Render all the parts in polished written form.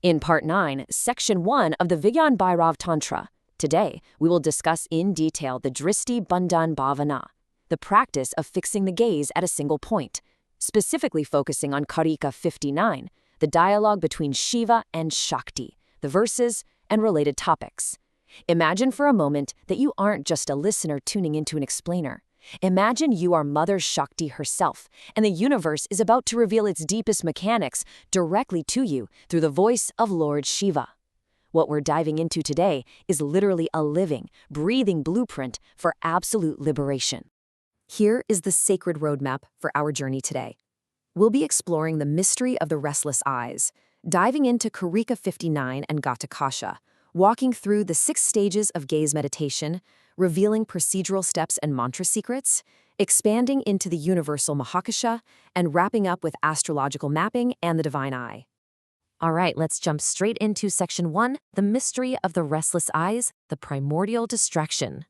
In Part 9, Section 1 of the Vigyan Bhairav Tantra, today we will discuss in detail the Dristi Bandhan Bhavana, the practice of fixing the gaze at a single point, specifically focusing on Karika 59, the dialogue between Shiva and Shakti, the verses, and related topics. Imagine for a moment that you aren't just a listener tuning into an explainer. Imagine you are Mother Shakti herself, and the universe is about to reveal its deepest mechanics directly to you through the voice of Lord Shiva. What we're diving into today is literally a living, breathing blueprint for absolute liberation. Here is the sacred roadmap for our journey today. We'll be exploring the mystery of the restless eyes, diving into Karika 59 and Gatakasha, walking through the 6 stages of gaze meditation, revealing procedural steps and mantra secrets, expanding into the universal Mahakasha, and wrapping up with astrological mapping and the divine eye. All right, let's jump straight into Section 1, the mystery of the restless eyes, the primordial distraction.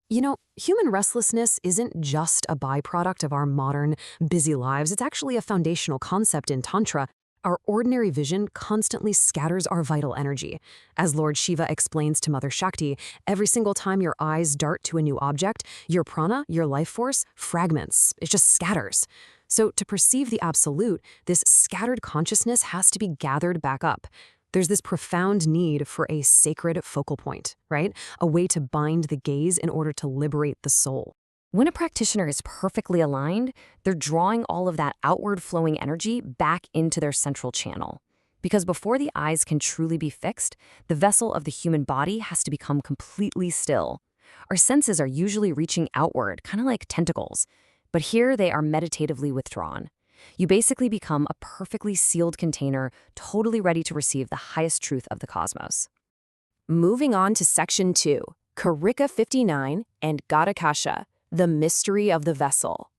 You know, human restlessness isn't just a byproduct of our modern, busy lives. It's actually a foundational concept in Tantra. Our ordinary vision constantly scatters our vital energy. As Lord Shiva explains to Mother Shakti, every single time your eyes dart to a new object, your prana, your life force, fragments. It just scatters. So to perceive the absolute, this scattered consciousness has to be gathered back up. There's this profound need for a sacred focal point, right? A way to bind the gaze in order to liberate the soul. When a practitioner is perfectly aligned, they're drawing all of that outward flowing energy back into their central channel. Because before the eyes can truly be fixed, the vessel of the human body has to become completely still. Our senses are usually reaching outward, kind of like tentacles, but here they are meditatively withdrawn. You basically become a perfectly sealed container, totally ready to receive the highest truth of the cosmos. Moving on to Section 2, Karika 59 and Gatakasha, the mystery of the vessel.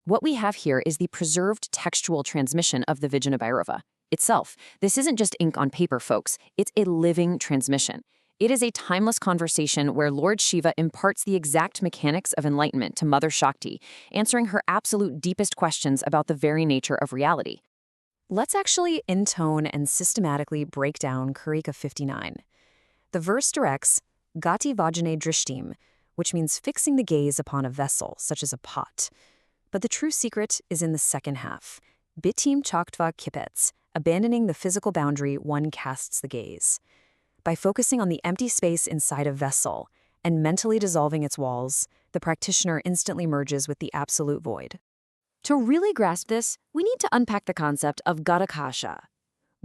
What we have here is the preserved textual transmission of the Vigyan Bhairava itself. This isn't just ink on paper, folks. It's a living transmission. It is a timeless conversation where Lord Shiva imparts the exact mechanics of enlightenment to Mother Shakti, answering her absolute deepest questions about the very nature of reality. Let's actually intone and systematically break down Karika 59. The verse directs, Gati Vajane Drishtim, which means fixing the gaze upon a vessel, such as a pot. But the true secret is in the second half. Bitim chaktva kipets, abandoning the physical boundary, one casts the gaze. By focusing on the empty space inside a vessel and mentally dissolving its walls, the practitioner instantly merges with the absolute void. To really grasp this, we need to unpack the concept of Gatakasha.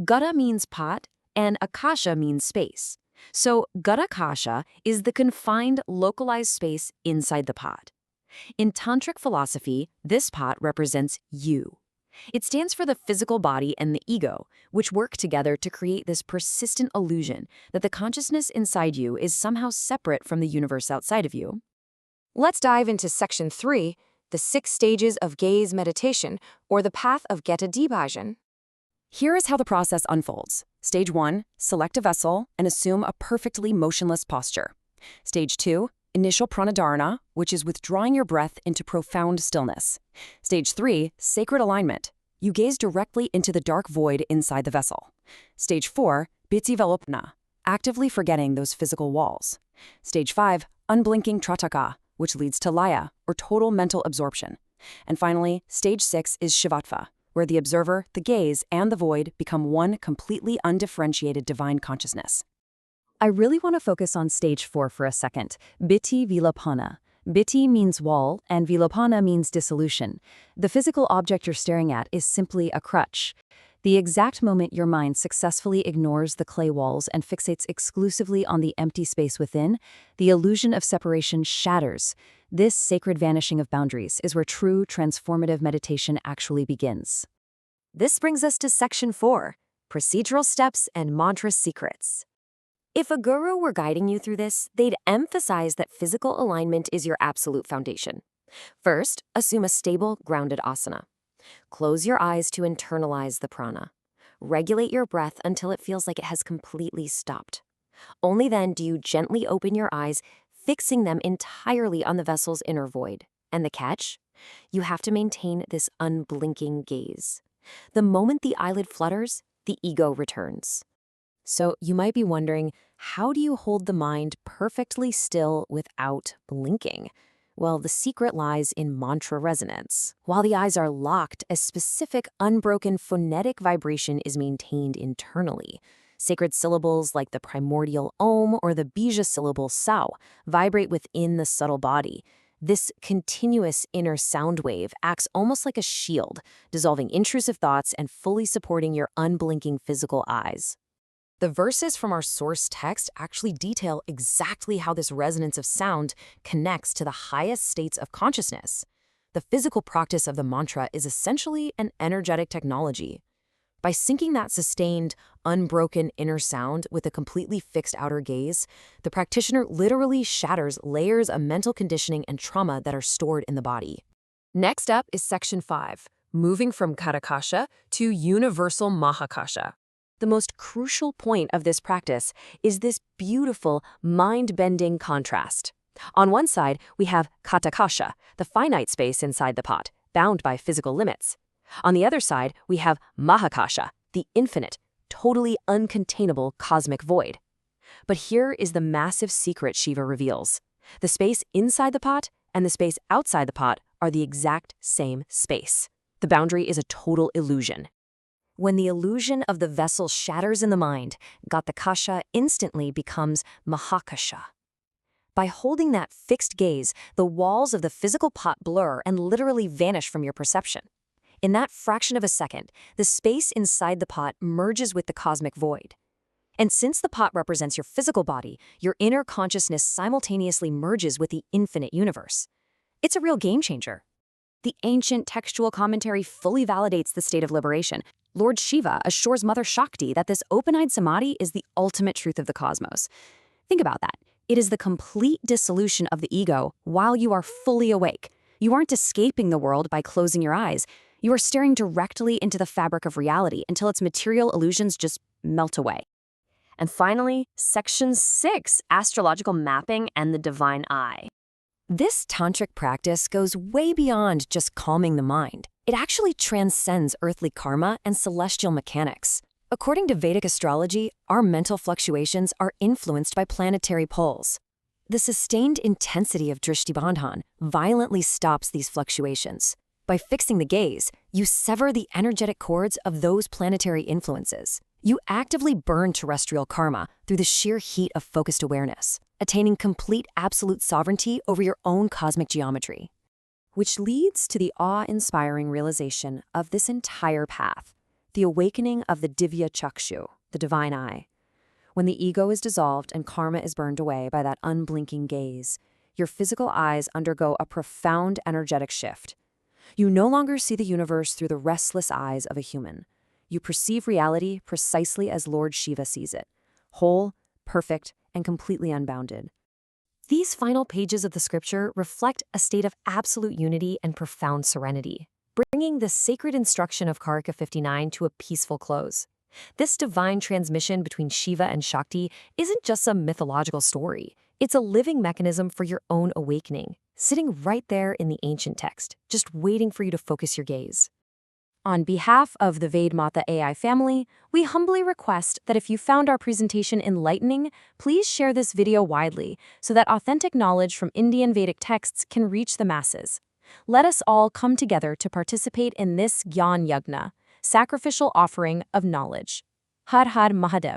Gata means pot, and akasha means space. So Gatakasha is the confined, localized space inside the pot. In Tantric philosophy, this pot represents you. It stands for the physical body and the ego, which work together to create this persistent illusion that the consciousness inside you is somehow separate from the universe outside of you. Let's dive into Section 3, the 6 stages of gaze meditation, or the path of Geta Dibhajan. Here is how the process unfolds. Stage 1, select a vessel and assume a perfectly motionless posture. Stage 2, initial pranadharana, which is withdrawing your breath into profound stillness. Stage 3, sacred alignment. You gaze directly into the dark void inside the vessel. Stage 4, Bittivalopana, actively forgetting those physical walls. Stage 5, unblinking trataka, which leads to laya, or total mental absorption. And finally, Stage 6 is Shivatva, where the observer, the gaze, and the void become one completely undifferentiated divine consciousness. I really want to focus on Stage 4 for a second, Bitti Vilapana. Bitti means wall, and Vilapana means dissolution. The physical object you're staring at is simply a crutch. The exact moment your mind successfully ignores the clay walls and fixates exclusively on the empty space within, the illusion of separation shatters. This sacred vanishing of boundaries is where true transformative meditation actually begins. This brings us to Section 4, Procedural Steps and Mantra Secrets. If a guru were guiding you through this, they'd emphasize that physical alignment is your absolute foundation. First, assume a stable, grounded asana. Close your eyes to internalize the prana. Regulate your breath until it feels like it has completely stopped. Only then do you gently open your eyes, fixing them entirely on the vessel's inner void. And the catch? You have to maintain this unblinking gaze. The moment the eyelid flutters, the ego returns. So you might be wondering, how do you hold the mind perfectly still without blinking? Well, the secret lies in mantra resonance. While the eyes are locked, a specific unbroken phonetic vibration is maintained internally. Sacred syllables like the primordial Om or the bija syllable Sao vibrate within the subtle body. This continuous inner sound wave acts almost like a shield, dissolving intrusive thoughts and fully supporting your unblinking physical eyes. The verses from our source text actually detail exactly how this resonance of sound connects to the highest states of consciousness. The physical practice of the mantra is essentially an energetic technology. By syncing that sustained, unbroken inner sound with a completely fixed outer gaze, the practitioner literally shatters layers of mental conditioning and trauma that are stored in the body. Next up is Section 5, moving from Katakasha to Universal Mahakasha. The most crucial point of this practice is this beautiful, mind-bending contrast. On one side, we have Katakasha, the finite space inside the pot, bound by physical limits. On the other side, we have Mahakasha, the infinite, totally uncontainable cosmic void. But here is the massive secret Shiva reveals. The space inside the pot and the space outside the pot are the exact same space. The boundary is a total illusion. When the illusion of the vessel shatters in the mind, Gatakasha instantly becomes Mahakasha. By holding that fixed gaze, the walls of the physical pot blur and literally vanish from your perception. In that fraction of a second, the space inside the pot merges with the cosmic void. And since the pot represents your physical body, your inner consciousness simultaneously merges with the infinite universe. It's a real game changer. The ancient textual commentary fully validates the state of liberation. Lord Shiva assures Mother Shakti that this open-eyed samadhi is the ultimate truth of the cosmos. Think about that. It is the complete dissolution of the ego while you are fully awake. You aren't escaping the world by closing your eyes. You are staring directly into the fabric of reality until its material illusions just melt away. And finally, Section 6, Astrological Mapping and the Divine Eye. This tantric practice goes way beyond just calming the mind. It actually transcends earthly karma and celestial mechanics. According to Vedic astrology, our mental fluctuations are influenced by planetary poles. The sustained intensity of Drishti Bandhan violently stops these fluctuations. By fixing the gaze, you sever the energetic cords of those planetary influences. You actively burn terrestrial karma through the sheer heat of focused awareness, attaining complete absolute sovereignty over your own cosmic geometry. Which leads to the awe-inspiring realization of this entire path, the awakening of the Divya Chakshu, the divine eye. When the ego is dissolved and karma is burned away by that unblinking gaze, your physical eyes undergo a profound energetic shift. You no longer see the universe through the restless eyes of a human. You perceive reality precisely as Lord Shiva sees it, whole, perfect, and completely unbounded. These final pages of the scripture reflect a state of absolute unity and profound serenity, bringing the sacred instruction of Karika 59 to a peaceful close. This divine transmission between Shiva and Shakti isn't just some mythological story. It's a living mechanism for your own awakening, sitting right there in the ancient text, just waiting for you to focus your gaze. On behalf of the Vedmata AI family, we humbly request that if you found our presentation enlightening, please share this video widely so that authentic knowledge from Indian Vedic texts can reach the masses. Let us all come together to participate in this Gyan Yagna, sacrificial offering of knowledge. Har Har Mahadev.